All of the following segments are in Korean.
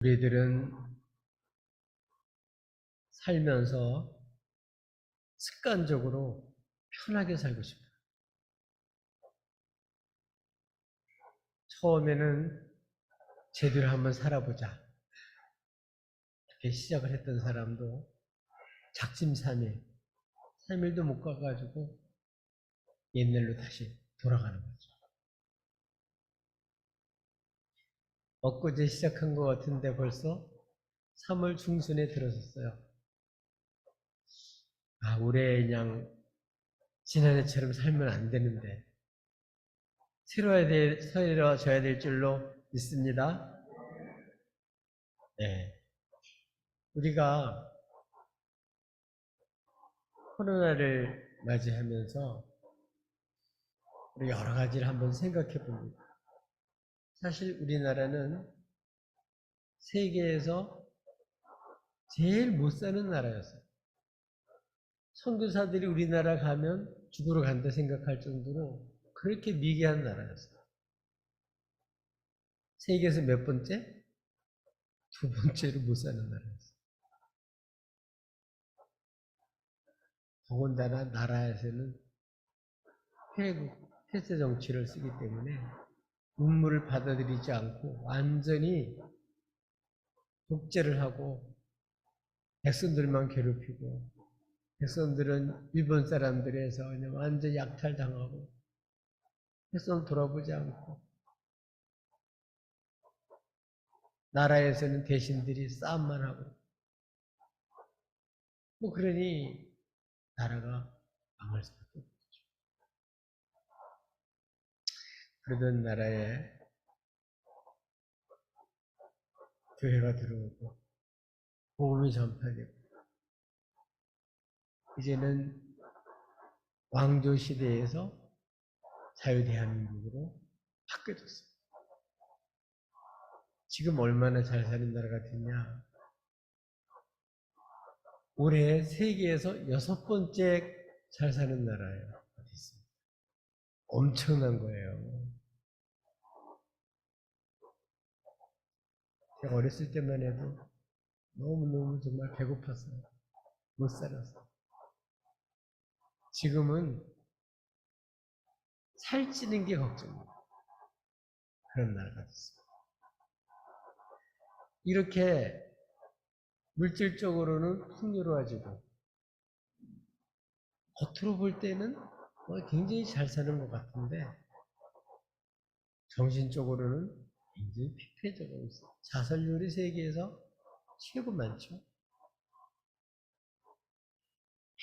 우리들은 살면서 습관적으로 편하게 살고 싶어요. 처음에는 제대로 한번 살아보자. 이렇게 시작을 했던 사람도 작심삼일, 3일도 못 가가지고 옛날로 다시 돌아가는 거죠. 엊그제 시작한 것 같은데 벌써 3월 중순에 들어섰어요. 올해 그냥 지난해처럼 살면 안 되는데 새로워져야 될 줄로 믿습니다. 네. 우리가 코로나를 맞이하면서 우리 여러 가지를 한번 생각해 봅니다. 사실 우리나라는 세계에서 제일 못 사는 나라였어요. 선교사들이 우리나라 가면 죽으러 간다 생각할 정도로 그렇게 미개한 나라였어요. 세계에서 몇 번째? 2번째로 못 사는 나라였어요. 더군다나 나라에서는 폐쇄 정치를 쓰기 때문에 문물을 받아들이지 않고 완전히 독재를 하고 백성들만 괴롭히고 백성들은 일본 사람들에서 그냥 완전 약탈당하고 백성 돌아보지 않고 나라에서는 대신들이 싸움만 하고 그러니 나라가 망할 수밖에 없죠. 그러던 나라에 교회가 들어오고 복음이 전파되고 이제는 왕조 시대에서 자유대한민국으로 바뀌어졌어요. 지금 얼마나 잘 사는 나라가 됐냐? 올해 세계에서 6번째 잘 사는 나라예요. 엄청난 거예요. 제가 어렸을 때만 해도 너무너무 정말 배고팠어요. 못 살았어요. 지금은 살찌는 게 걱정입니다. 그런 나라가 됐어요. 이렇게 물질적으로는 풍요로워지고 겉으로 볼 때는 굉장히 잘 사는 것 같은데 정신적으로는 굉장히 피폐해져가고 있어요. 자살률이 세계에서 최고 많죠.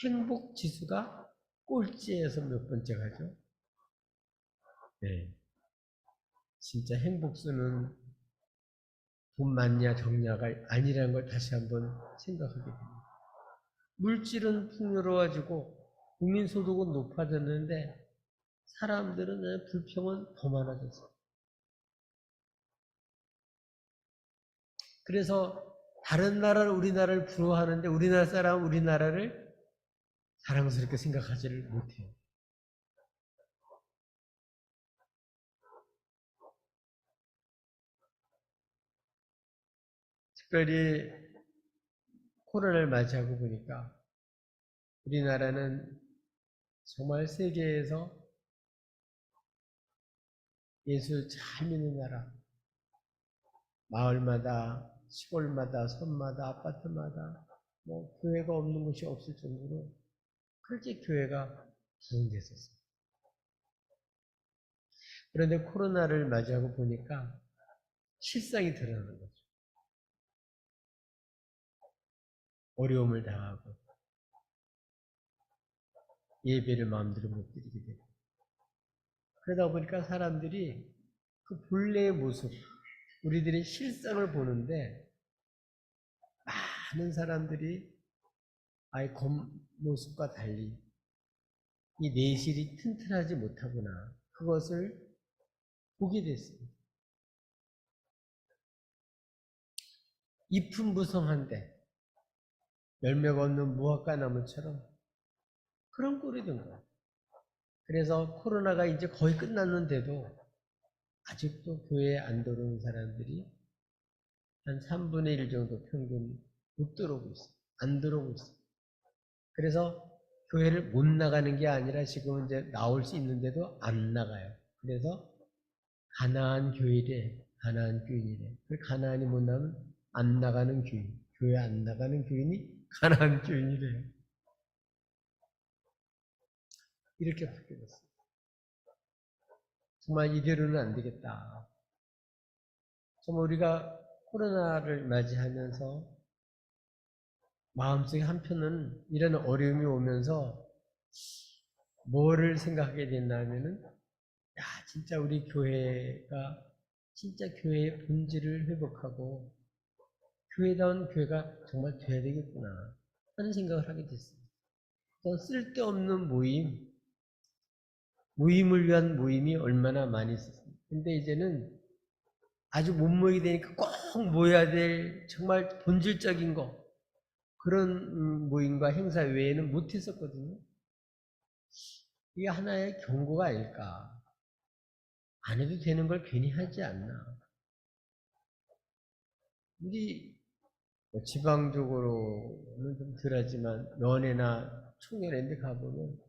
행복 지수가 꼴찌에서 몇 번째 가죠? 네. 진짜 행복수는 돈 많냐 적냐가 아니라는 걸 다시 한번 생각하게 됩니다. 물질은 풍요로워지고 국민소득은 높아졌는데 사람들은 불평은 더 많아졌어요. 그래서 다른 나라는 우리나라를 부러워하는데 우리나라 사람은 우리나라를 사랑스럽게 생각하지를 못해요. 특별히 코로나를 맞이하고 보니까 우리나라는 정말 세계에서 예수 잘 믿는 나라, 마을마다, 시골마다, 섬마다, 아파트마다 교회가 없는 곳이 없을 정도로 그렇게 교회가 부흥됐었어요. 그런데 코로나를 맞이하고 보니까 실상이 드러나는 거죠. 어려움을 당하고 예배를 마음대로 못 드리게 되고 그러다 보니까 사람들이 그 본래의 모습, 우리들의 실상을 보는데 많은 사람들이 아예 겉모습과 달리 이 내실이 튼튼하지 못하구나. 그것을 보게 됐습니다. 잎은 무성한데 열매가 없는 무화과 나무처럼 그런 꼴이 된 거예요. 그래서 코로나가 이제 거의 끝났는데도 아직도 교회에 안 들어오는 사람들이 한 3분의 1 정도 평균 못 들어오고 있어요. 안 들어오고 있어요. 그래서 교회를 못 나가는 게 아니라 지금 이제 나올 수 있는데도 안 나가요. 그래서 가나안 교회래, 가나안 교인이래. 그 가나안이 못 나면 안 나가는 교인, 교회 안 나가는 교인이 가나안 교인이래요. 이렇게 바뀌었어요. 정말 이대로는 안 되겠다. 정말 우리가 코로나를 맞이하면서 마음속에 한편은 이런 어려움이 오면서 뭐를 생각하게 됐냐면은, 야, 진짜 우리 교회가 진짜 교회의 본질을 회복하고 교회다운 교회가 정말 돼야 되겠구나 하는 생각을 하게 됐어요. 또 쓸데없는 모임을 위한 모임이 얼마나 많이 있었습니다. 근데 이제는 아주 못 모이게 되니까 꼭 모여야 될 정말 본질적인 거, 그런 모임과 행사 외에는 못 했었거든요. 이게 하나의 경고가 아닐까. 안 해도 되는 걸 괜히 하지 않나. 우리 지방적으로는 좀 덜하지만 면회나 총회나 이런 데 가보면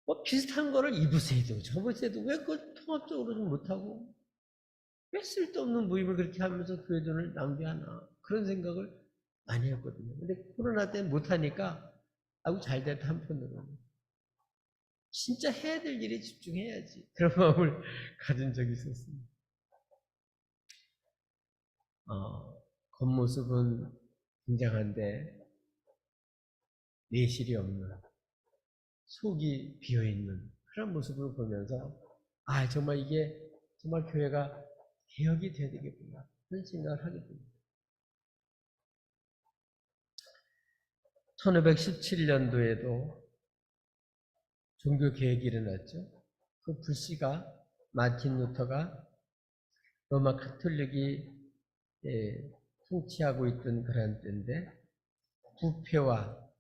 뭐 비슷한 거를 이부세도 저부세도 왜 그걸 통합적으로 좀 못하고 왜 쓸데없는 모임을 그렇게 하면서 교회 돈을 낭비하나 그런 생각을 많이 했거든요. 근데 코로나 때문에 못하니까 아주 잘 됐다 한편으로는. 진짜 해야 될 일에 집중해야지. 그런 마음을 가진 적이 있었습니다. 겉모습은 굉장한데 내실이 없는, 속이 비어있는 그런 모습을 보면서 정말 이게 정말 교회가 개혁이 돼야 되겠구나 그런 생각을 하게 됩니다. 1517년도에도 종교개혁이 일어났죠. 그 불씨가 마틴 루터가 로마 카톨릭이 통치하고 있던 그런 때인데 부패와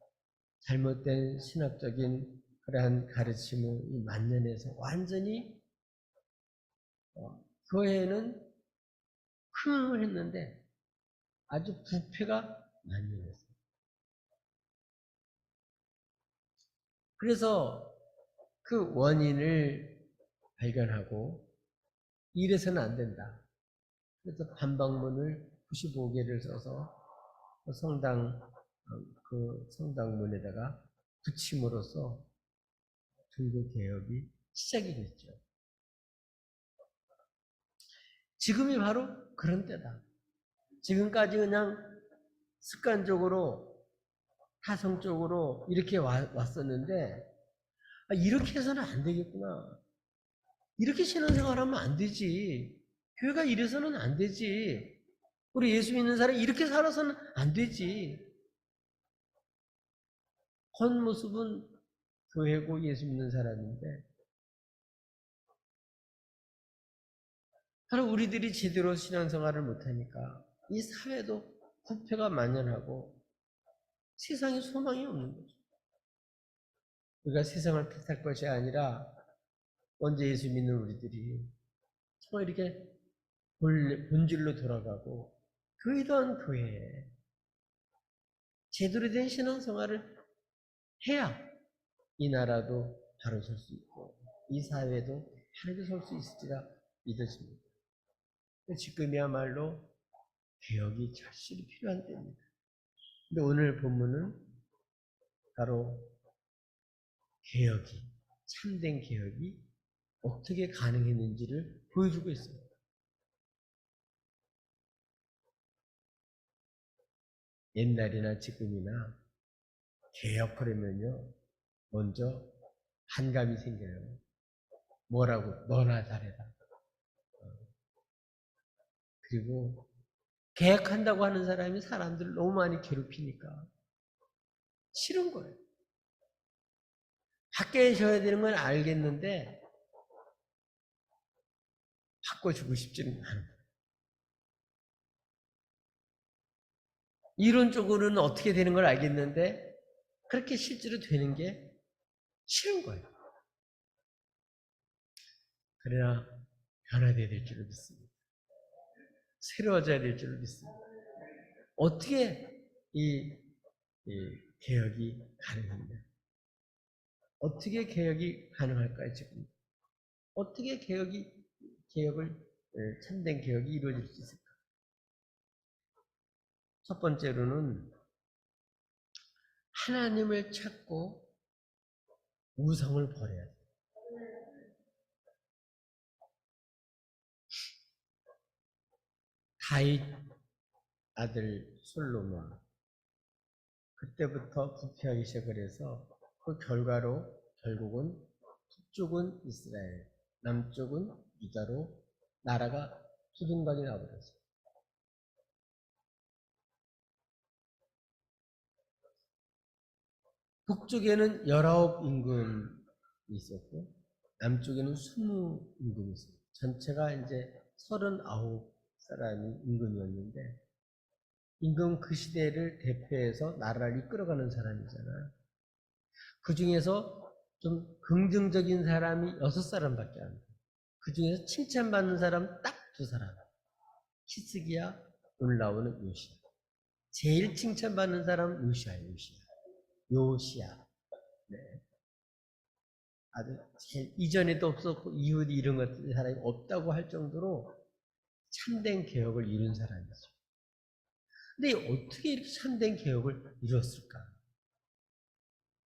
잘못된 신학적인 그러한 가르침이 만연해서 완전히 교회는 흥을 했는데 아주 부패가 만연했어요. 그래서 그 원인을 발견하고 이래서는 안 된다. 그래서 반박문을 95개를 써서 그 성당문에다가 붙임으로써 종교 개혁이 시작이 됐죠. 지금이 바로 그런 때다. 지금까지 그냥 습관적으로 타성적으로 이렇게 왔었는데 이렇게 해서는 안 되겠구나. 이렇게 신앙생활하면 안 되지. 교회가 이래서는 안 되지. 우리 예수 믿는 사람이 이렇게 살아서는 안 되지. 겉모습은 교회고 예수 믿는 사람인데 바로 우리들이 제대로 신앙생활을 못하니까 이 사회도 부패가 만연하고 세상에 소망이 없는 거죠. 우리가 세상을 탓할 것이 아니라 언제 예수 믿는 우리들이 정말 이렇게 본질로 돌아가고 교회다운 교회에 제대로 된 신앙생활을 해야 이 나라도 바로 설 수 있고 이 사회도 바르게 설 수 있을지라 믿어집니다. 지금이야말로 개혁이 절실히 필요한 때입니다. 근데 오늘 본문은 바로 개혁이, 참된 개혁이 어떻게 가능했는지를 보여주고 있습니다. 옛날이나 지금이나 개혁하려면요, 먼저 반감이 생겨요. 뭐라고? 너나 잘해라. 그리고 개혁한다고 하는 사람이 사람들을 너무 많이 괴롭히니까 싫은 거예요. 바뀌어야 되는 건 알겠는데 바꿔주고 싶지는 않은 거예요. 이론적으로는 어떻게 되는 걸 알겠는데 그렇게 실제로 되는 게 싫은 거예요. 그러나 변화되어야 될 줄을 믿습니다. 새로워져야 될 줄 믿습니다. 어떻게 이 개혁이 가능합니까? 어떻게 개혁이 가능할까요, 지금? 어떻게 개혁을, 참된 개혁이 이루어질 수 있을까? 첫 번째로는 하나님을 찾고 우상을 버려야 돼요. 다윗 아들 솔로몬, 그때부터 부패하기 시작을 해서 그 결과로 결국은 북쪽은 이스라엘, 남쪽은 유다로 나라가 두둥강이 나버렸어요. 북쪽에는 19 임금이 있었고 남쪽에는 20 임금이 있었어요. 전체가 이제 39 사람이 임금이었는데, 임금 그 시대를 대표해서 나라를 이끌어가는 사람이잖아요. 그 중에서 좀 긍정적인 사람이 6사람밖에 안 돼요. 그 중에서 칭찬받는 사람 딱 2사람. 히스기야, 오늘 나오는 요시야. 제일 칭찬받는 사람 요시야예요, 요시야. 요시야. 네. 아주 제일 이전에도 없었고 이후도 이런 것들 사람이 없다고 할 정도로 참된 개혁을 이룬 사람이죠. 근데 어떻게 이렇게 참된 개혁을 이뤘을까?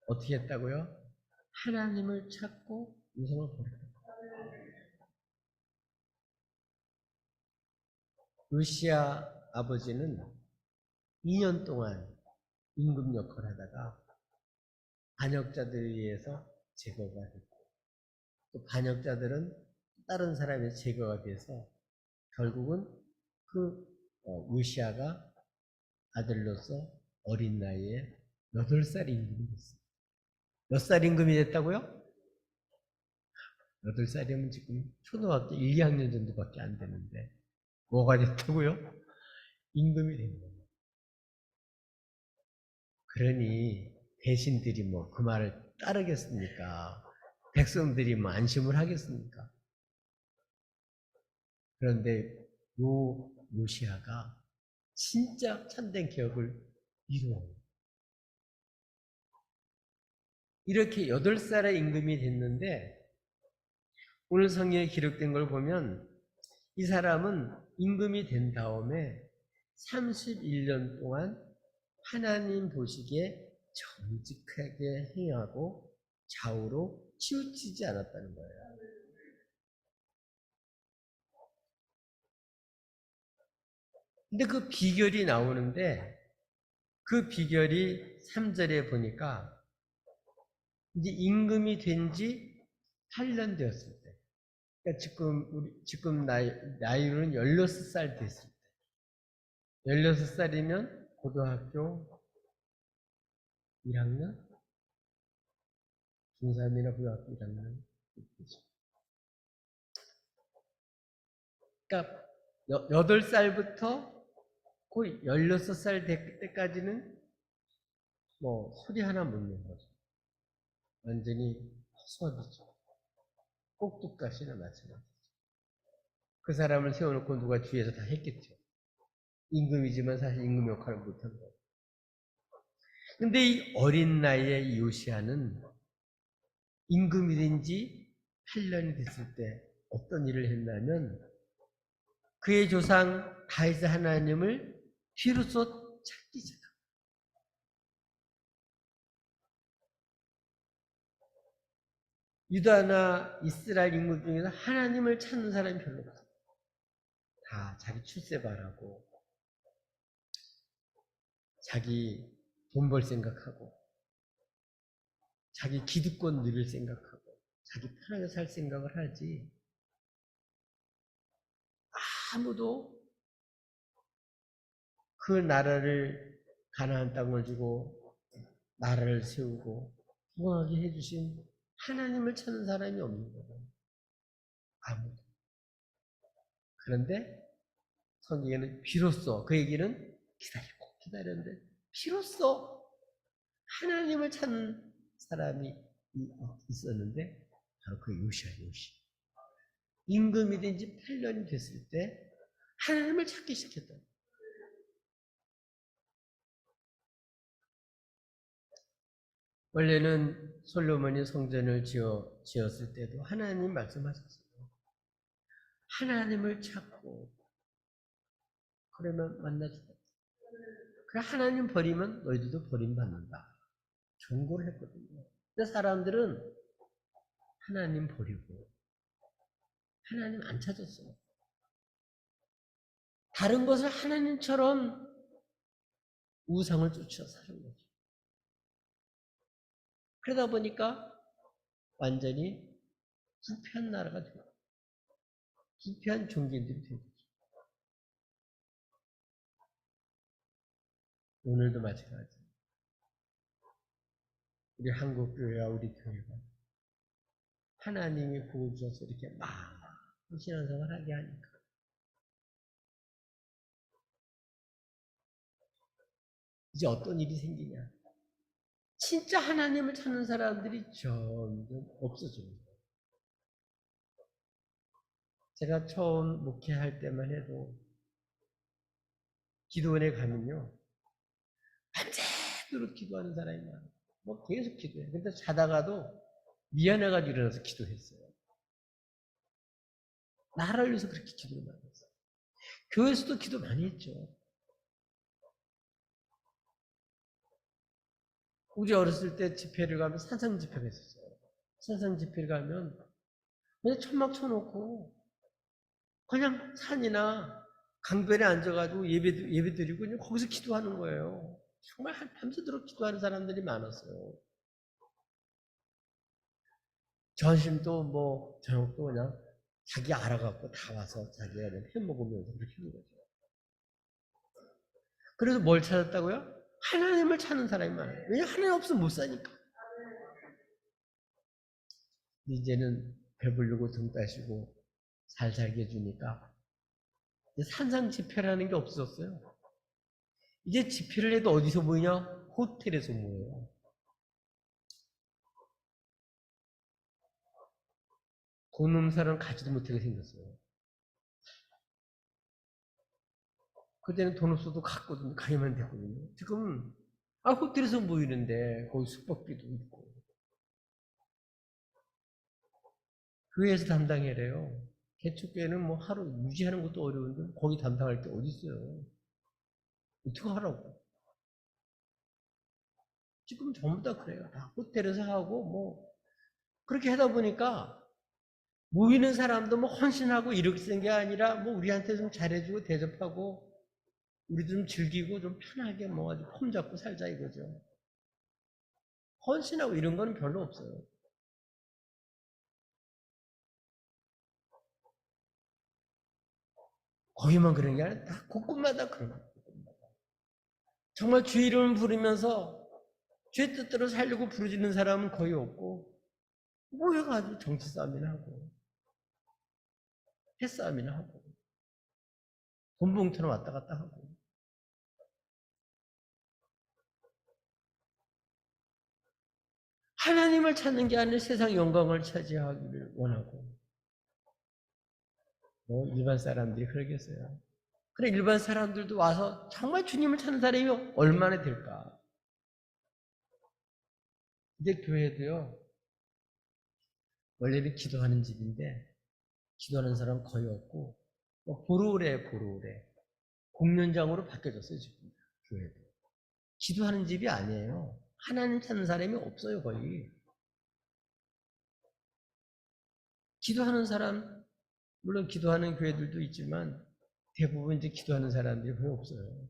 어떻게 했다고요? 하나님을 찾고 우상을 버렸다. 요시야 아버지는 2년 동안 임금 역할을 하다가 반역자들에 의해서 제거가 됐고, 또 반역자들은 다른 사람의 제거가 돼서 결국은 그 요시야가 아들로서 어린 나이에 8살 임금이 됐어요. 몇 살 임금이 됐다고요? 8살이면 지금 초등학교 1, 2학년 정도밖에 안 되는데 뭐가 됐다고요? 임금이 된 거예요. 그러니 대신들이 뭐 그 말을 따르겠습니까? 백성들이 뭐 안심을 하겠습니까? 그런데 요시아가 진짜 참된 개혁을 이루어요. 이렇게 8살의 임금이 됐는데, 오늘 성경에 기록된 걸 보면 이 사람은 임금이 된 다음에 31년 동안 하나님 보시기에 정직하게 행하고 좌우로 치우치지 않았다는 거예요. 근데 그 비결이 나오는데, 그 비결이 3절에 보니까 이제 임금이 된 지 8년 되었을 때, 그러니까 지금 나이로는 16살 됐을 때, 16살이면 고등학교 1학년? 중3이나 고등학교 1학년? 그러니까 8살부터 거의 16살 될 때까지는 뭐 소리 하나 못 낸 거죠. 완전히 허수아비죠. 꼭두가시나 마찬가지죠. 그 사람을 세워놓고 누가 뒤에서 다 했겠죠. 임금이지만 사실 임금 역할을 못한 거예요. 근데 이 어린 나이에 이 요시아는 임금이 된 지 8년이 됐을 때 어떤 일을 했냐면, 그의 조상 다윗의 하나님을 비로소 찾기 시작합니다. 유다나 이스라엘 인구 중에서 하나님을 찾는 사람이 별로 없어요. 다 자기 출세 바라고, 자기 돈 벌 생각하고, 자기 기득권 누릴 생각하고, 자기 편하게 살 생각을 하지, 아무도 그 나라를, 가나안 땅을 주고 나라를 세우고 부강하게 해주신 하나님을 찾는 사람이 없는 거예요. 아무도. 그런데 성경에는 비로소, 그 얘기는 기다렸는데 비로소 하나님을 찾는 사람이 있었는데, 바로 그 요시야. 임금이 된 지 8년이 됐을 때 하나님을 찾기 시작했다. 원래는 솔로몬이 성전을 지었을 때도 하나님 말씀하셨어요. 하나님을 찾고 그러면 만나주겠다. 그래 하나님 버리면 너희들도 버림받는다. 경고를 했거든요. 근데 사람들은 하나님 버리고 하나님 안 찾았어요. 다른 것을 하나님처럼 우상을 쫓아 사는 거죠. 그러다 보니까 완전히 부패한 나라가 되고 부패한 종교인들이 되고 오늘도 마찬가지. 우리 한국 교회와 우리 교회가 하나님이 구워주셔서 이렇게 막 신앙생활 하게 하니까 이제 어떤 일이 생기냐? 진짜 하나님을 찾는 사람들이 점점 없어지는 거예요. 제가 처음 목회할 때만 해도 기도원에 가면요. 밤새도록 기도하는 사람이 많아요. 뭐 계속 기도해. 근데 자다가도 미안해가지고 일어나서 기도했어요. 나라를 위해서 그렇게 기도를 많이 했어요. 교회에서도 기도 많이 했죠. 우리 어렸을 때 집회를 가면 산상 집회가 있었어요. 산상 집회를 가면 그냥 천막 쳐놓고 그냥 산이나 강변에 앉아가지고 예배 드리고 그냥 거기서 기도하는 거예요. 정말 밤새도록 기도하는 사람들이 많았어요. 점심도 뭐 저녁도 그냥 자기 알아갖고 다 와서 자기가 그냥 해 먹으면서 그렇게 하는 거죠. 그래서 뭘 찾았다고요? 하나님을 찾는 사람이 많아요. 왜냐하면 하나님 없으면 못 사니까. 이제는 배부르고 등 따시고 잘 살게 해주니까 산상 집회라는 게 없어졌어요. 이제 집회를 해도 어디서 모이냐? 호텔에서 모여요. 돈 없는 사람은 가지도 못하게 생겼어요. 그때는 돈 없어도 가기만 됐거든요. 지금 호텔에서 모이는데 거기 숙박비도 있고 교회에서 담당해래요. 개척교회는 뭐 하루 유지하는 것도 어려운데 거기 담당할 게 어디 있어요? 어떻게 하라고? 지금 전부 다 그래요. 다 호텔에서 하고 뭐 그렇게 하다 보니까 모이는 사람도 뭐 헌신하고 이렇게 된 게 아니라 뭐 우리한테 좀 잘해주고 대접하고 우리도 좀 즐기고 좀 편하게 뭐 아주 폼 잡고 살자 이거죠. 헌신하고 이런 거는 별로 없어요. 거기만 그런 게 아니라 다 곳곳마다 그런 거예요. 정말 주의 이름을 부르면서 죄 뜻대로 살려고 부르짖는 사람은 거의 없고 모여가지고 정치 싸움이나 하고 패싸움이나 하고 돈 봉투나 왔다 갔다 하고 하나님을 찾는 게 아니라 세상 영광을 차지하기를 원하고 뭐 일반 사람들이 그러겠어요. 그래 일반 사람들도 와서 정말 주님을 찾는 사람이 얼마나 될까? 이제 교회도요. 원래는 기도하는 집인데 기도하는 사람 거의 없고 보루래 공연장으로 바뀌어졌어요 지금 교회도. 기도하는 집이 아니에요. 하나님 찾는 사람이 없어요 거의. 기도하는 사람 물론 기도하는 교회들도 있지만 대부분 이제 기도하는 사람들이 거의 없어요.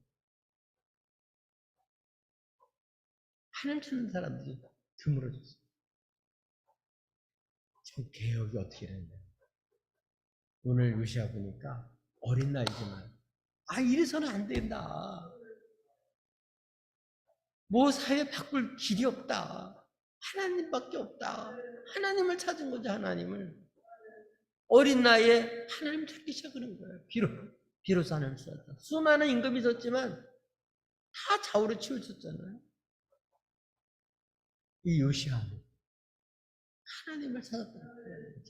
하나님 찾는 사람들이 드물어졌어요. 지금 개혁이 어떻게 되냐. 오늘 요시아 보니까 어린 나이지만 이래서는 안 된다. 뭐 사회 바꿀 길이 없다. 하나님밖에 없다. 하나님을 찾은 거죠 하나님을. 어린 나이에 하나님 찾기 시작하는 거예요. 비로소 하나님을 찾았다. 수많은 임금이 있었지만 다 좌우로 치우쳤잖아요. 이 요시아는 하나님을 찾았다는 거예요.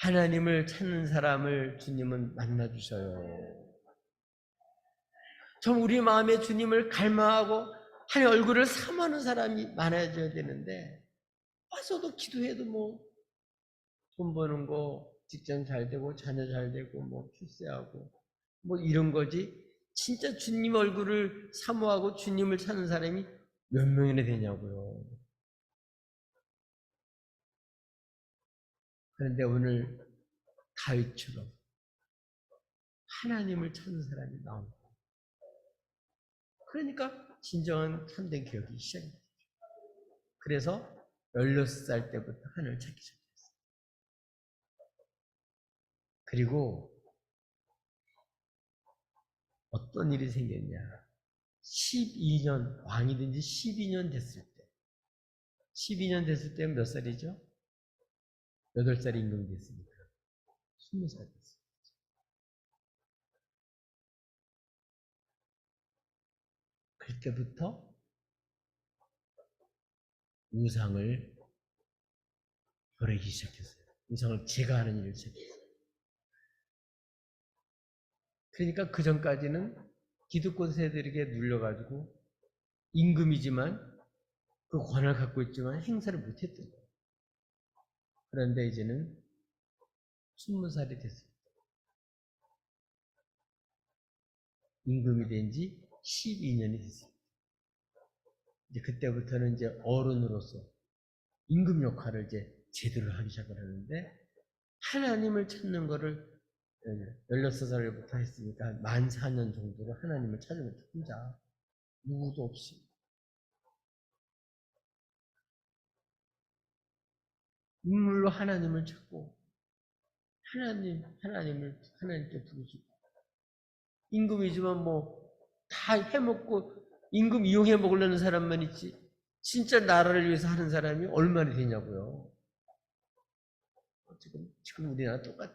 하나님을 찾는 사람을 주님은 만나주셔요. 좀 우리 마음에 주님을 갈망하고 하나님 얼굴을 사모하는 사람이 많아져야 되는데, 와서도 기도해도 뭐 돈 버는 거, 직장 잘 되고 자녀 잘 되고 뭐 출세하고 뭐 이런 거지, 진짜 주님 얼굴을 사모하고 주님을 찾는 사람이 몇 명이나 되냐고요. 그런데 오늘 다윗처럼 하나님을 찾는 사람이 나옵니다. 그러니까 진정한 참된 기억이 시작입니다. 그래서 16살 때부터 하나님을 찾기 시작했어요. 그리고 어떤 일이 생겼냐. 12년, 왕이 된 지 12년 됐을 때, 12년 됐을 때 몇 살이죠? 8살이 임금이 됐으니까 20살 됐어요. 그때부터 우상을 버리기 시작했어요. 우상을 제거하는 일을 시작했어요. 그러니까 그 전까지는 기득권 세대에게 눌려가지고 임금이지만 그 권한을 갖고 있지만 행사를 못했던 거예요. 그런데 이제는 20살이 됐어요. 임금이 된 지 12년이 됐어요. 이제 그때부터는 이제 어른으로서 임금 역할을 이제 제대로 하기 시작을 하는데, 하나님을 찾는 거를 16살부터 했으니까 만 4년 정도로 하나님을 찾으면 혼자 누구도 없이 인물로 하나님을 찾고 하나님께 부르시고, 임금이지만 뭐 다 해먹고 임금 이용해 먹으려는 사람만 있지 진짜 나라를 위해서 하는 사람이 얼마나 되냐고요. 지금 우리나라 똑같아.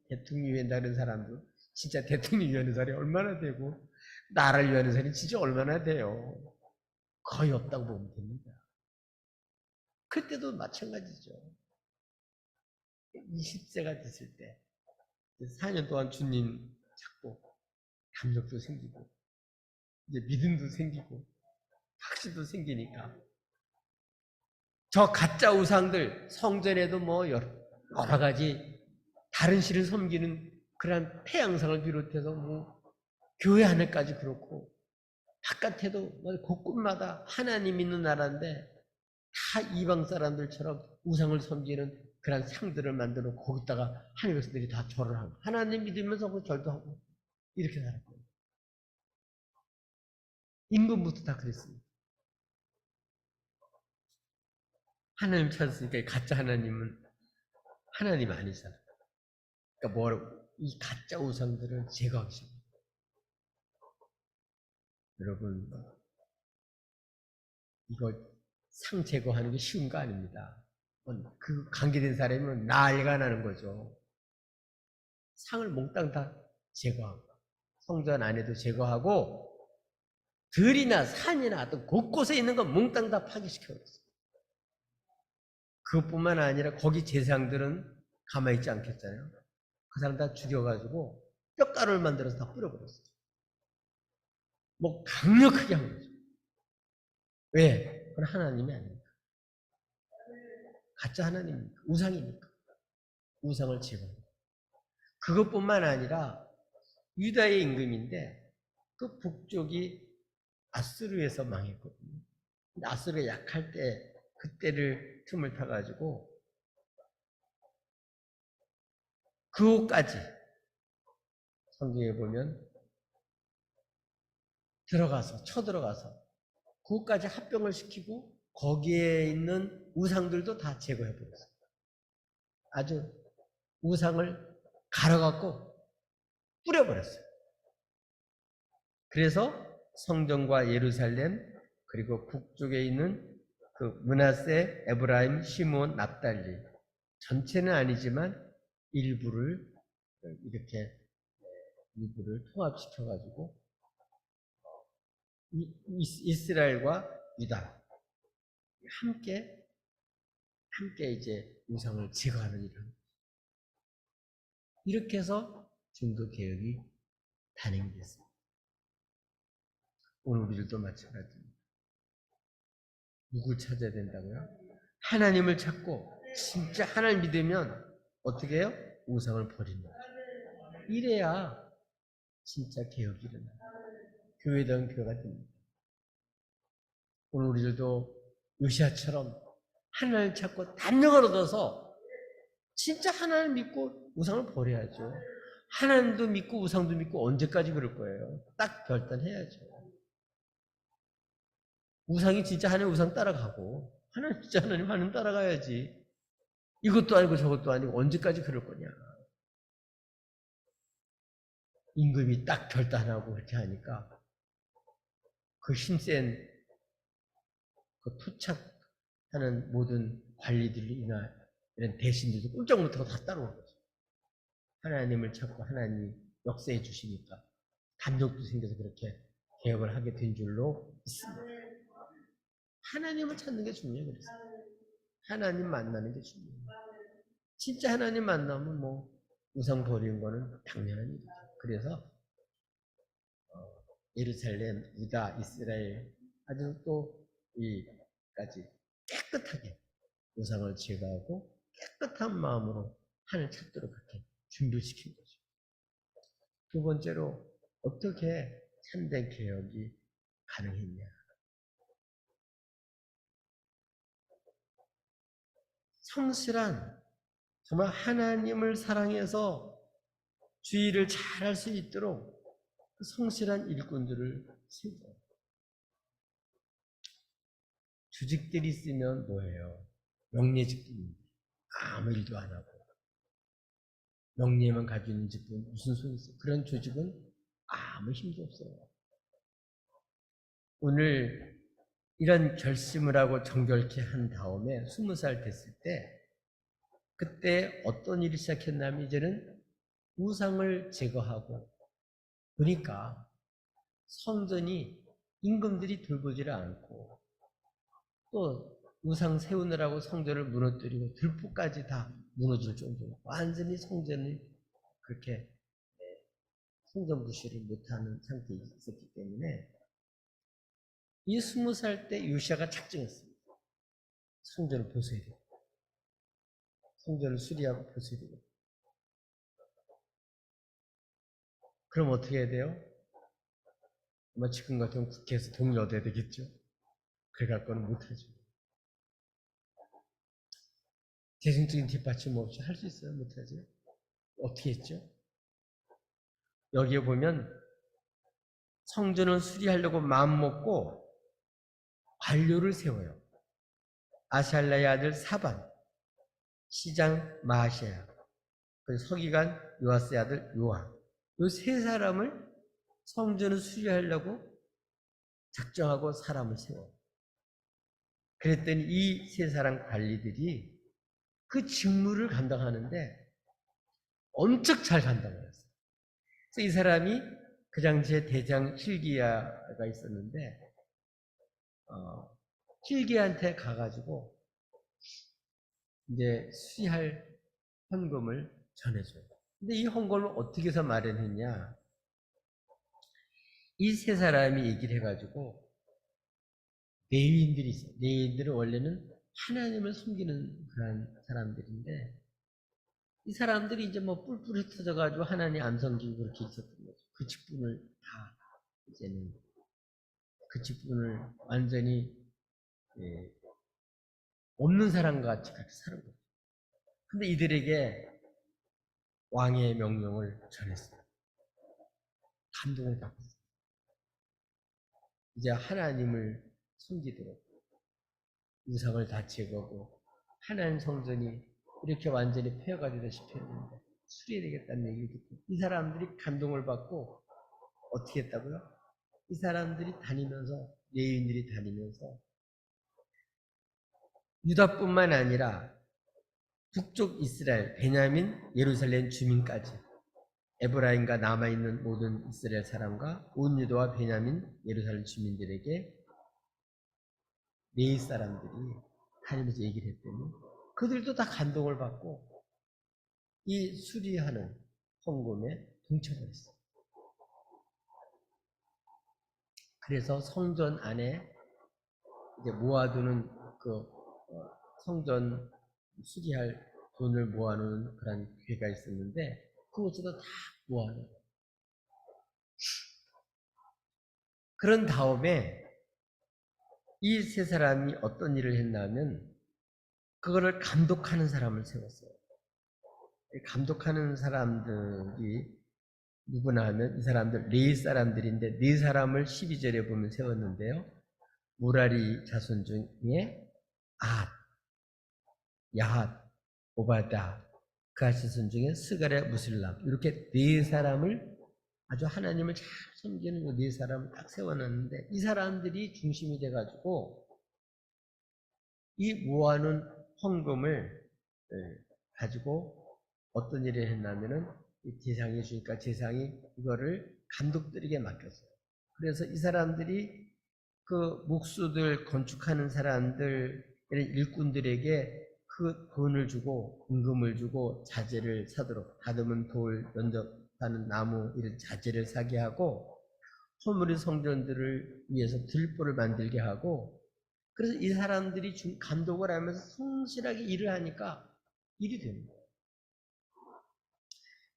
대통령 위한다는 사람도 진짜 대통령 위하는 사람이 얼마나 되고 나라를 위하는 사람이 진짜 얼마나 돼요. 거의 없다고 보면 됩니다. 그때도 마찬가지죠. 20세가 됐을 때 4년 동안 주님 찾고 담력도 생기고 이제 믿음도 생기고 확신도 생기니까 저 가짜 우상들 성전에도 뭐 여러 가지 다른 신을 섬기는 그런 태양상을 비롯해서 뭐 교회 안에까지 그렇고 바깥에도 뭐 곳곳마다 하나님 있는 나라인데 다 이방 사람들처럼 우상을 섬기는 그런 상들을 만들어 거기다가 하나님 백성들이 다 절을 하고 하나님 믿으면서 그 절도 하고 이렇게 살았거든요. 임금부터 다 그랬습니다. 하나님 찾았으니까 가짜 하나님은 하나님 아니잖아요. 그러니까 뭐라고 이 가짜 우상들을 제거하기 시작합니다. 여러분 이거 상 제거하는 게 쉬운 거 아닙니다. 그 관계된 사람은 난리가 나는 거죠. 상을 몽땅 다 제거하고 성전 안에도 제거하고 들이나 산이나 또 곳곳에 있는 건 몽땅 다 파괴시켜버렸어요. 그것뿐만 아니라 거기 제사장들은 가만히 있지 않겠잖아요. 그 사람 다 죽여가지고 뼈가루를 만들어서 다 뿌려버렸어요. 뭐 강력하게 한 거죠. 왜? 그건 하나님이 아닙니까? 가짜 하나님입니까? 우상입니까? 우상을 제거합니다. 그것뿐만 아니라 유다의 임금인데 그 북쪽이 아수르에서 망했거든요. 근데 아수르가 약할 때 그때를 틈을 타가지고 그곳까지 성경에 보면 쳐들어가서 그곳까지 합병을 시키고 거기에 있는 우상들도 다 제거해버렸어요. 아주 우상을 갈아갖고 뿌려버렸어요. 그래서 성전과 예루살렘 그리고 북쪽에 있는 그 므낫세, 에브라임, 시므온, 납달리 전체는 아니지만 일부를 이렇게 일부를 통합시켜가지고 이스라엘과 유다 함께 이제 우상을 제거하는 일을 합니다. 이렇게 해서 중도 개혁이 단행됐습니다. 오늘 우리들도 마찬가지입니다. 누굴 찾아야 된다고요? 하나님을 찾고 진짜 하나님 믿으면 어떻게 해요? 우상을 버리는 거죠. 이래야 진짜 개혁이 일어나요. 교회다운 교회가 됩니다. 오늘 우리들도 요시아처럼 하나님을 찾고 담력을 얻어서 진짜 하나님 믿고 우상을 버려야죠. 하나님도 믿고 우상도 믿고 언제까지 그럴 거예요? 딱 결단해야죠. 우상이 진짜 하나님 우상 따라가고 하나님 진짜 하나님 따라가야지. 이것도 아니고 저것도 아니고 언제까지 그럴 거냐. 임금이 딱 결단하고 그렇게 하니까 그 힘센 그 투착하는 모든 관리들이나 이런 대신들도 꼼짝 못하고 다 따라오는 거죠. 하나님을 찾고 하나님이 역사해 주시니까 감격도 생겨서 그렇게 개혁을 하게 된 줄로 믿습니다. 하나님을 찾는 게 중요해요. 그래서 하나님 만나는 게 중요해요. 진짜 하나님 만나면 뭐 우상 버리는 거는 당연한 일이죠. 그래서 예루살렘, 유다, 이스라엘 아주 또 이까지 깨끗하게 우상을 제거하고 깨끗한 마음으로 하나님을 찾도록 그렇게 준비시킨 거죠. 두 번째로 어떻게 참된 개혁이 가능했냐. 성실한 정말 하나님을 사랑해서 주의를 잘할 수 있도록 성실한 일꾼들을 세워요. 주직들이 있으면 뭐예요? 명예직들입니다. 아무 일도 안 하고 명예만 가지고 있는 직분 무슨 소용이 있어요? 그런 조직은 아무 힘도 없어요. 오늘 이런 결심을 하고 정결케 한 다음에 20살 됐을 때 그때 어떤 일이 시작했냐면 이제는 우상을 제거하고 보니까 성전이 임금들이 돌보지를 않고 또 우상 세우느라고 성전을 무너뜨리고 들포까지 다 무너질 정도로 완전히 성전이 그렇게 성전 부시를 못하는 상태에 있었기 때문에 이 20살 때 요시아가 작정했습니다. 성전을 보수해야 되고 성전을 수리하고 보수해야 되고 그럼 어떻게 해야 돼요? 아마 지금 같으면 국회에서 동의 얻어야 되겠죠. 그래갈 거는 못하죠. 대중적인 뒷받침 없이 할 수 있어요? 못하죠. 어떻게 했죠? 여기에 보면 성전을 수리하려고 마음먹고 관료를 세워요. 아샬라의 아들 사반, 시장 마아시아, 그리고 서기관 요아스의 아들 요아. 이 세 사람을 성전을 수리하려고 작정하고 사람을 세워. 그랬더니 이 세 사람 관리들이 그 직무를 감당하는데 엄청 잘 감당했어요. 그래서 이 사람이 그 당시에 대장 hil기야가 있었는데 hil기야한테 가가지고 이제 수리할 헌금을 전해줘요. 근데 이 헌금을 어떻게 해서 마련했냐? 이 세 사람이 얘기를 해가지고 레위인들이 있어요. 레위인들은 원래는 하나님을 섬기는 그런 사람들인데 이 사람들이 이제 뭐 뿔뿔이 흩어져가지고 하나님 안 섬기고 그렇게 있었던 거죠. 그 직분을 다 이제는 그 직분을 완전히 없는 사람과 같이 사는 거죠. 근데 이들에게 왕의 명령을 전했어요. 감동을 받았어요. 이제 하나님을 섬기도록 우상을 다 제거하고 하나님 성전이 이렇게 완전히 폐허가 되다시피 했는데 수리해야 되겠다는 얘기를 듣고 이 사람들이 감동을 받고 어떻게 했다고요? 이 사람들이 다니면서 레위인들이 다니면서 유다뿐만 아니라 북쪽 이스라엘, 베냐민, 예루살렘 주민까지 에브라임과 남아있는 모든 이스라엘 사람과 온 유다와 베냐민, 예루살렘 주민들에게 레위 사람들이 다니면서 얘기를 했더니 그들도 다 감동을 받고 이 수리하는 헌금에 동쳐버렸어요. 그래서 성전 안에 이제 모아두는 성전 수리할 돈을 모아놓은 그런 괴가 있었는데 그것도 다 모아놓은. 그런 다음에 이 세 사람이 어떤 일을 했냐면 그거를 감독하는 사람을 세웠어요. 감독하는 사람들이 누구나 하면 이 사람들 네 사람들인데 네 사람을 12절에 보면 세웠는데요. 무라리 자손 중에 아핫, 야핫, 오바다, 그 자손 중에 스가랴, 무슬람 이렇게 네 사람을 아주 하나님을 잘 섬기는 그 네 사람을 딱 세워놨는데 이 사람들이 중심이 돼가지고 이 모아놓은 헌금을 가지고 어떤 일을 했냐면은 이 제상이 주니까 제상이 이거를 감독들에게 맡겼어요. 그래서 이 사람들이 그 목수들 건축하는 사람들 이런 일꾼들에게 그 돈을 주고 임금을 주고 자재를 사도록 다듬은 돌, 연접하는 나무 이런 자재를 사게 하고 허물의 성전들을 위해서 들보를 만들게 하고 그래서 이 사람들이 감독을 하면서 성실하게 일을 하니까 일이 됩니다.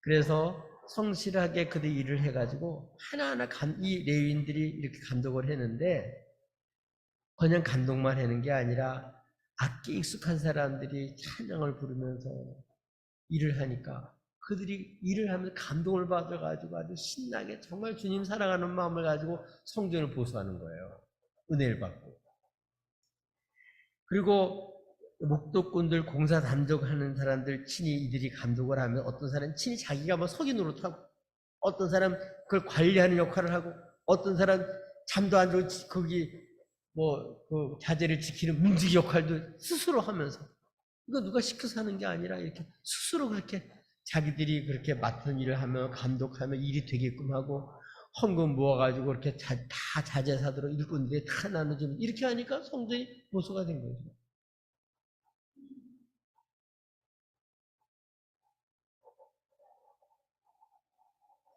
그래서 성실하게 그들 일을 해가지고 하나하나 이 레위인들이 이렇게 감독을 했는데 그냥 감독만 하는 게 아니라 악기에 익숙한 사람들이 찬양을 부르면서 일을 하니까 그들이 일을 하면서 감동을 받아가지고 아주 신나게 정말 주님 사랑하는 마음을 가지고 성전을 보수하는 거예요. 은혜를 받고. 그리고 목도꾼들 공사 담당하는 사람들 친히 이들이 감독을 하면 어떤 사람은 친히 자기가 뭐 서기 노릇하고 어떤 사람 그걸 관리하는 역할을 하고 어떤 사람 잠도 안 자고 거기 뭐 그 자재를 지키는 문지기 역할도 스스로 하면서 이거 누가 시켜서 하는 게 아니라 이렇게 스스로 그렇게 자기들이 그렇게 맡은 일을 하며 감독하며 일이 되게끔 하고 헌금 모아가지고 이렇게 다 자재 사도록 일꾼들이 다 나눠주면 이렇게 하니까 성전이 보수가 된 거죠.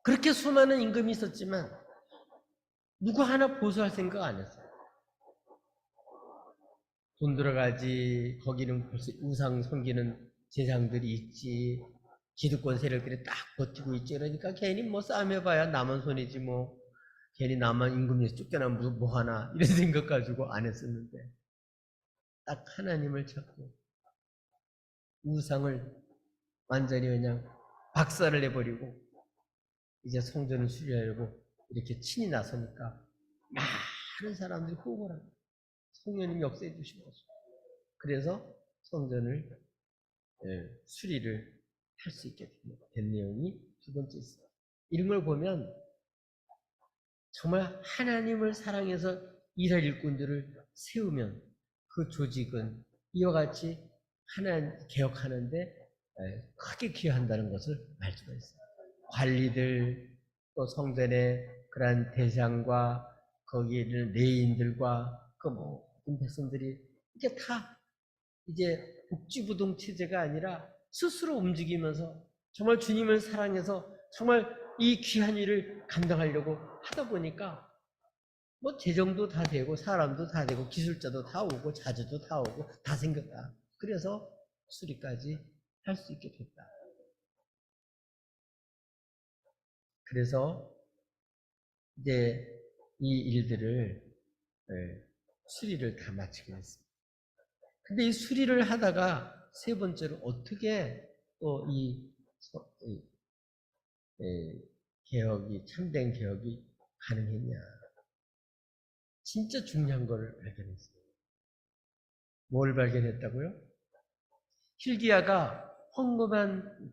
그렇게 수많은 임금이 있었지만 누구 하나 보수할 생각 안 했어요. 돈 들어가지 거기는 벌써 우상 섬기는 제장들이 있지 기득권 세력들이 딱 버티고 있지 그러니까 괜히 뭐 싸움해봐야 남은 손이지 뭐 괜히 나만 임금에서 쫓겨나면 뭐 하나 이런 생각 가지고 안 했었는데 딱 하나님을 찾고 우상을 완전히 그냥 박살을 내버리고 이제 성전을 수리하려고 이렇게 친히 나서니까 많은 사람들이 호응을 합니다. 성령님 역사해 주신 거죠. 그래서 성전을 수리를 할 수 있게 된 내용이 두 번째 있어요. 이런 걸 보면 정말 하나님을 사랑해서 일할 일꾼들을 세우면 그 조직은 이와 같이 하나님 개혁하는데 크게 기여한다는 것을 알 수가 있어요. 관리들 또 성전의 그러한 대장과 거기에 있는 레인들과 그 모든 백성들이 이게 다 이제 복지부동 체제가 아니라 스스로 움직이면서 정말 주님을 사랑해서 정말 이 귀한 일을 감당하려고 하다 보니까 뭐 재정도 다 되고 사람도 다 되고 기술자도 다 오고 자재도 다 오고 다 생겼다. 그래서 수리까지 할 수 있게 됐다. 그래서 이제 이 일들을 수리를 다 마치게 됐습니다. 근데 이 수리를 하다가 세 번째로 어떻게 또 이 개혁이 참된 개혁이 가능했냐? 진짜 중요한 걸 발견했어요. 뭘 발견했다고요? 힐기야가 헌금한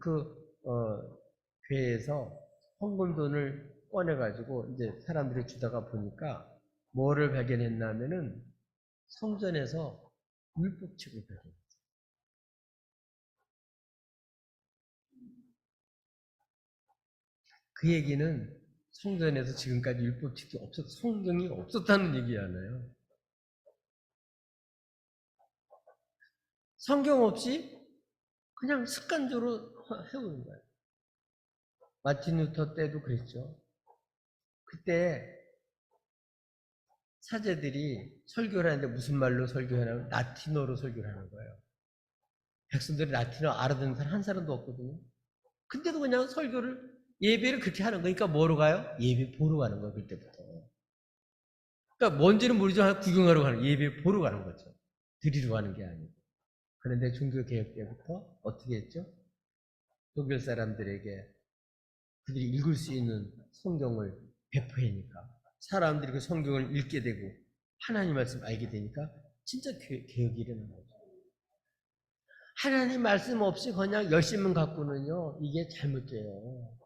교회에서 헌금 돈을 꺼내가지고 이제 사람들이 주다가 보니까 뭐를 발견했냐면은 성전에서 율법책을 발견했어요. 그 얘기는 성전에서 지금까지 율법책이 성경이 없었다는 얘기잖아요. 성경 없이 그냥 습관적으로 해오는 거예요. 마틴 루터 때도 그랬죠. 그때 사제들이 설교를 하는데 무슨 말로 설교하냐면 라틴어로 설교를 하는 거예요. 백성들이 라틴어 알아듣는 사람 한 사람도 없거든요. 근데도 그냥 예배를 그렇게 하는 거니까 뭐로 가요? 예배 보러 가는 거예요, 그때부터. 그러니까 뭔지는 모르지만 구경하러 가는 거예요. 예배 보러 가는 거죠. 드리러 가는 게 아니고. 그런데 종교개혁 때부터 어떻게 했죠? 독일 사람들에게 그들이 읽을 수 있는 성경을 배포하니까 사람들이 그 성경을 읽게 되고 하나님 말씀 알게 되니까 진짜 개혁이 일어난 거죠. 하나님 말씀 없이 그냥 열심만 갖고는요, 이게 잘못돼요.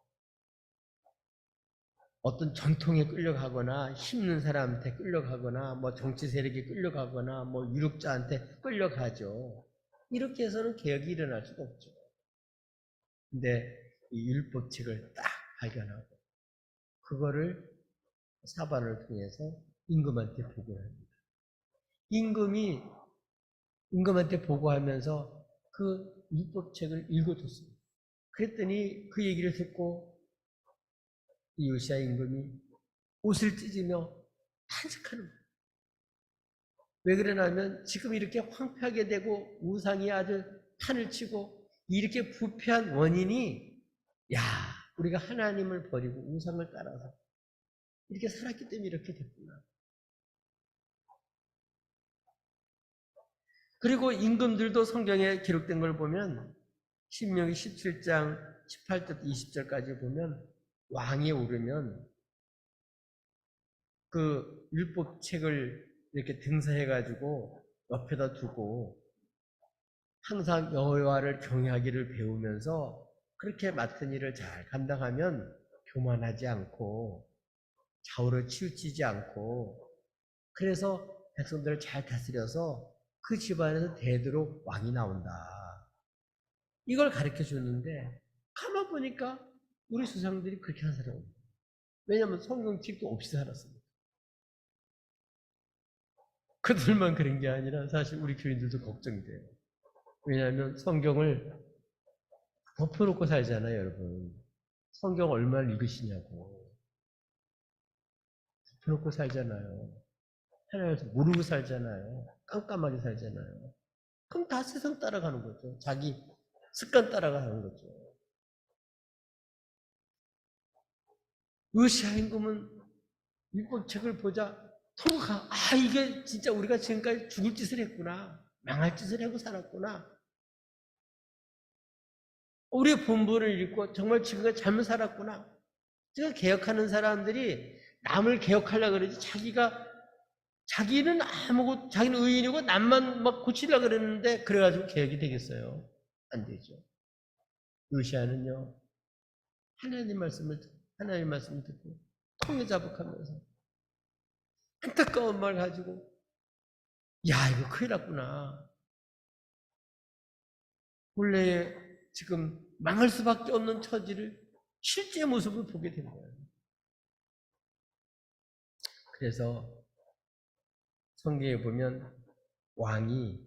어떤 전통에 끌려가거나 힘든 사람한테 끌려가거나 뭐 정치 세력에 끌려가거나 뭐 유력자한테 끌려가죠. 이렇게 해서는 개혁이 일어날 수가 없죠. 근데 이 율법책을 딱 발견하고 그거를 사반을 통해서 임금한테 보고를 합니다. 임금한테 보고하면서 그 율법책을 읽어줬습니다. 그랬더니 그 얘기를 듣고 이 요시야 임금이 옷을 찢으며 탄식하는 거예요. 왜 그러냐면 지금 이렇게 황폐하게 되고 우상이 아주 판을 치고 이렇게 부패한 원인이 야, 우리가 하나님을 버리고 우상을 따라서 이렇게 살았기 때문에 이렇게 됐구나. 그리고 임금들도 성경에 기록된 걸 보면 신명기 17장 18절 20절까지 보면 왕이 오르면 그 율법책을 이렇게 등사해가지고 옆에다 두고 항상 여호와를 경외하기를 배우면서 그렇게 맡은 일을 잘 감당하면 교만하지 않고 좌우로 치우치지 않고 그래서 백성들을 잘 다스려서 그 집안에서 대대로 왕이 나온다. 이걸 가르쳐 줬는데 가만 보니까 우리 조상들이 그렇게 한 사람은 왜냐하면 성경책도 없이 살았습니다. 그들만 그런 게 아니라 사실 우리 교인들도 걱정이 돼요. 왜냐하면 성경을 덮어놓고 살잖아요, 여러분. 성경 얼마를 읽으시냐고. 덮어놓고 살잖아요. 하나님을 모르고 살잖아요. 깜깜하게 살잖아요. 그럼 다 세상 따라가는 거죠. 자기 습관 따라가는 거죠. 요시야 임금은 율법책을 보자 통과. 이게 진짜 우리가 지금까지 죽을 짓을 했구나. 망할 짓을 하고 살았구나. 우리의 본분을 잃고 정말 지금까지 잘못 살았구나. 제가 개혁하는 사람들이 남을 개혁하려고 그러지 자기는 자기는 의인이고 남만 막 고치려고 그랬는데 그래가지고 개혁이 되겠어요? 안 되죠. 요시아는요 하나님 말씀을 듣고 통에 자복하면서 안타까운 말 가지고 야 이거 큰일 났구나. 원래 지금 망할 수밖에 없는 처지를 실제 모습을 보게 된 거예요. 그래서 성경에 보면 왕이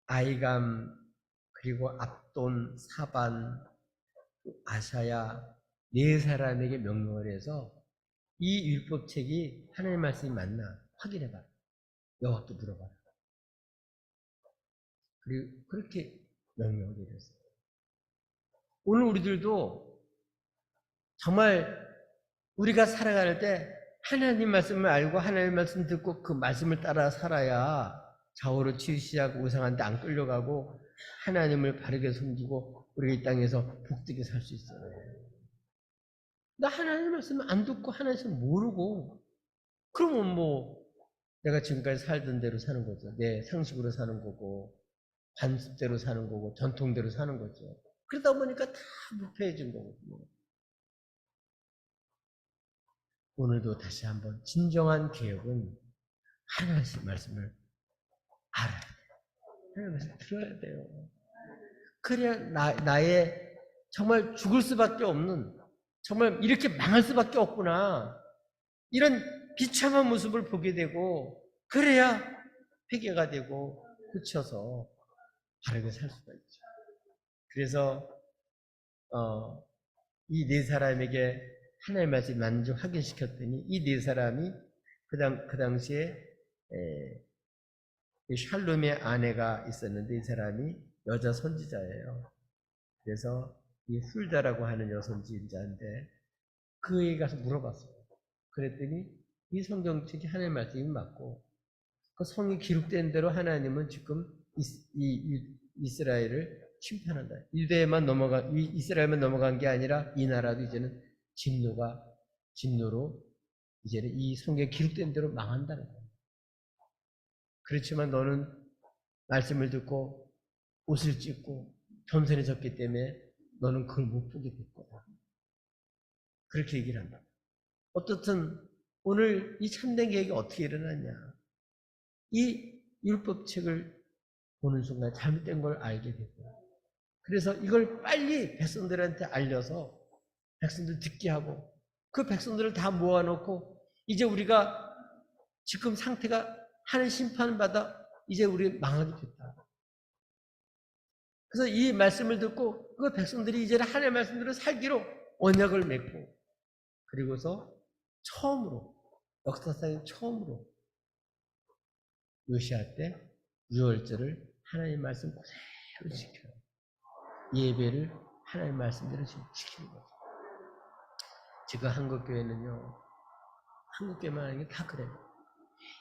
아이감 그리고 압돈, 사반, 아샤야 네 사람에게 명령을 해서 이 율법책이 하나님의 말씀이 맞나 확인해봐라. 여호와께 물어봐라. 그리고 그렇게 명령을 내렸어요. 오늘 우리들도 정말 우리가 살아갈 때 하나님 말씀을 알고 하나님 말씀 듣고 그 말씀을 따라 살아야 좌우로 치우치지 우상한테 안 끌려가고 하나님을 바르게 섬기고 우리가 이 땅에서 복되게 살 수 있어요. 나 하나님 말씀을 안 듣고 하나님 말씀 모르고 그러면 뭐 내가 지금까지 살던 대로 사는 거죠. 내 상식으로 사는 거고 관습대로 사는 거고 전통대로 사는 거죠. 그러다 보니까 다 부패해진 거거든요. 오늘도 다시 한번 진정한 개혁은 하나님 말씀을 알아야 돼요. 하나님 말씀 들어야 돼요. 그래야 나의 정말 죽을 수밖에 없는 정말 이렇게 망할 수밖에 없구나. 이런 비참한 모습을 보게 되고 그래야 회개가 되고 고쳐서 바르게 살 수가 있죠. 그래서 이 네 사람에게 하나님의 말씀이 맞는지 확인시켰더니 이 네 사람이 그 당시에 샬롬의 아내가 있었는데 이 사람이 여자 선지자예요. 그래서 이 훌다라고 하는 여선지자인데 그에게 가서 물어봤어요. 그랬더니 이 성경책이 하나님의 말씀이 맞고 그 성이 기록된 대로 하나님은 지금 이스라엘을 심판한다. 이스라엘만 넘어간 게 아니라 이 나라도 이제는 진노로 이제는 이 성경에 기록된 대로 망한다는 거예요. 그렇지만 너는 말씀을 듣고 옷을 찢고 겸손해졌기 때문에 너는 그걸 못 보게 될 거다. 그렇게 얘기를 한다. 어떻든 오늘 이 참된 계획이 어떻게 일어났냐. 이 율법책을 보는 순간 잘못된 걸 알게 되고 그래서 이걸 빨리 백성들한테 알려서 백성들 듣게 하고 그 백성들을 다 모아놓고 이제 우리가 지금 상태가 하는 심판을 받아 이제 우리 망하게 됐다. 그래서 이 말씀을 듣고 그 백성들이 이제는 하나님의 말씀대로 살기로 언약을 맺고 그리고서 처음으로 역사상에 처음으로 요시아 때 유월절을 하나님의 말씀 그대로 지켜요. 예배를 하나님의 말씀대로 지키는 거죠. 지금 한국교회는요. 한국교회만 하는 게 다 그래요.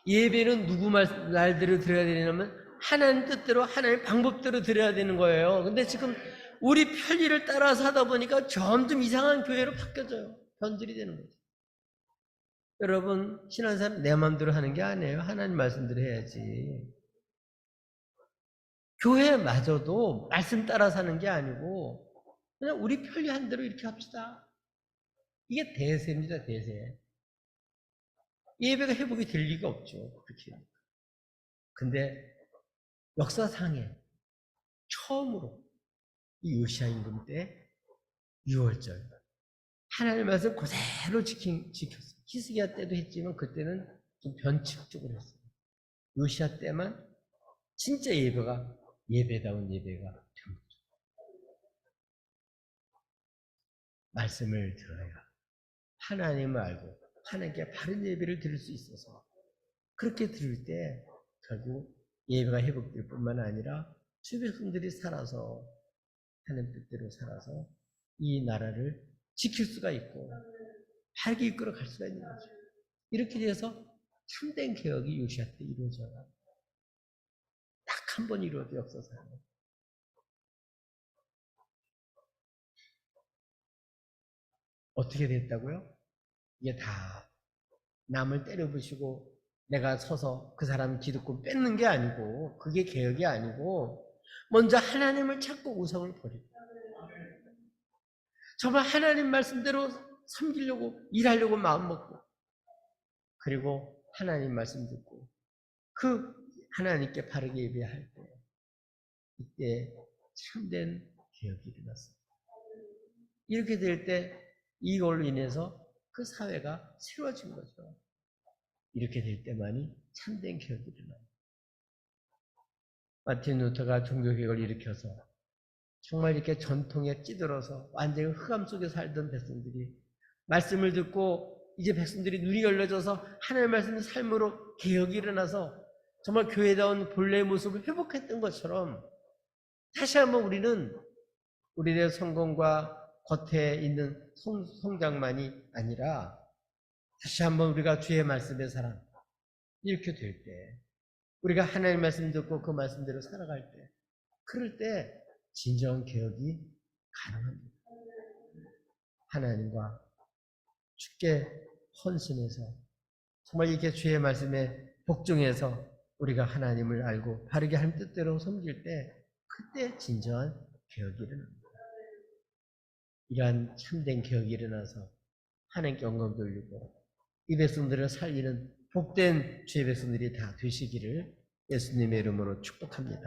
예배는 누구 말대로 드려야 되냐면 하나님 뜻대로 하나님 방법대로 드려야 되는 거예요. 근데 지금 우리 편리를 따라서 하다 보니까 점점 이상한 교회로 바뀌어져요. 변질이 되는 거죠. 여러분 신앙생활은 내 마음대로 하는 게 아니에요. 하나님 말씀대로 해야지. 교회마저도 말씀 따라 사는 게 아니고 그냥 우리 편리한 대로 이렇게 합시다. 이게 대세입니다. 대세. 예배가 회복이 될 리가 없죠. 그렇게. 근데 역사상에 처음으로 이 요시아 임금 때 6월절 하나님의 말씀 그대로 지켰어요. 히스기야 때도 했지만 그때는 좀 변칙적으로 했어요. 요시아 때만 진짜 예배다운 예배가 된 거죠. 말씀을 들어야 하나님을 알고 하나님께 바른 예배를 드릴 수 있어서 그렇게 드릴 때 결국 예배가 회복될 뿐만 아니라 주백성들이 살아서 하나님 뜻대로 살아서 이 나라를 지킬 수가 있고 바르게 이끌어 갈 수가 있는 거죠. 이렇게 돼서 참된 개혁이 요시아 때 이루어져요. 딱 한 번 이루어져 역사상에. 어떻게 됐다고요? 이게 다 남을 때려부시고 내가 서서 그 사람 기득권 뺏는 게 아니고 그게 개혁이 아니고 먼저 하나님을 찾고 우상을 버리고 정말 하나님 말씀대로 섬기려고 일하려고 마음먹고 그리고 하나님 말씀 듣고 그 하나님께 바르게 예배할 때 이때 참된 개혁이 일어났습니다. 이렇게 될 때 이걸로 인해서 그 사회가 새로워진 거죠. 이렇게 될 때만이 참된 개혁이 일어나요. 마틴 루터가 종교개혁을 일으켜서 정말 이렇게 전통에 찌들어서 완전히 흑암 속에 살던 백성들이 말씀을 듣고 이제 백성들이 눈이 열려져서 하나님의 말씀의 삶으로 개혁이 일어나서 정말 교회다운 본래의 모습을 회복했던 것처럼 다시 한번 우리는 우리의 성공과 겉에 있는 성장만이 아니라 다시 한번 우리가 주의 말씀의 사람 이렇게 될 때 우리가 하나님의 말씀 듣고 그 말씀대로 살아갈 때 그럴 때 진정한 개혁이 가능합니다. 하나님과 주께 헌신해서 정말 이렇게 주의 말씀에 복종해서 우리가 하나님을 알고 바르게 하나님 뜻대로 섬길 때 그때 진정한 개혁이 일어납니다. 이러한 참된 개혁이 일어나서 하나님께 영광 돌리고 이 백성들을 살리는 복된 주의 백성들이 다 되시기를 예수님의 이름으로 축복합니다.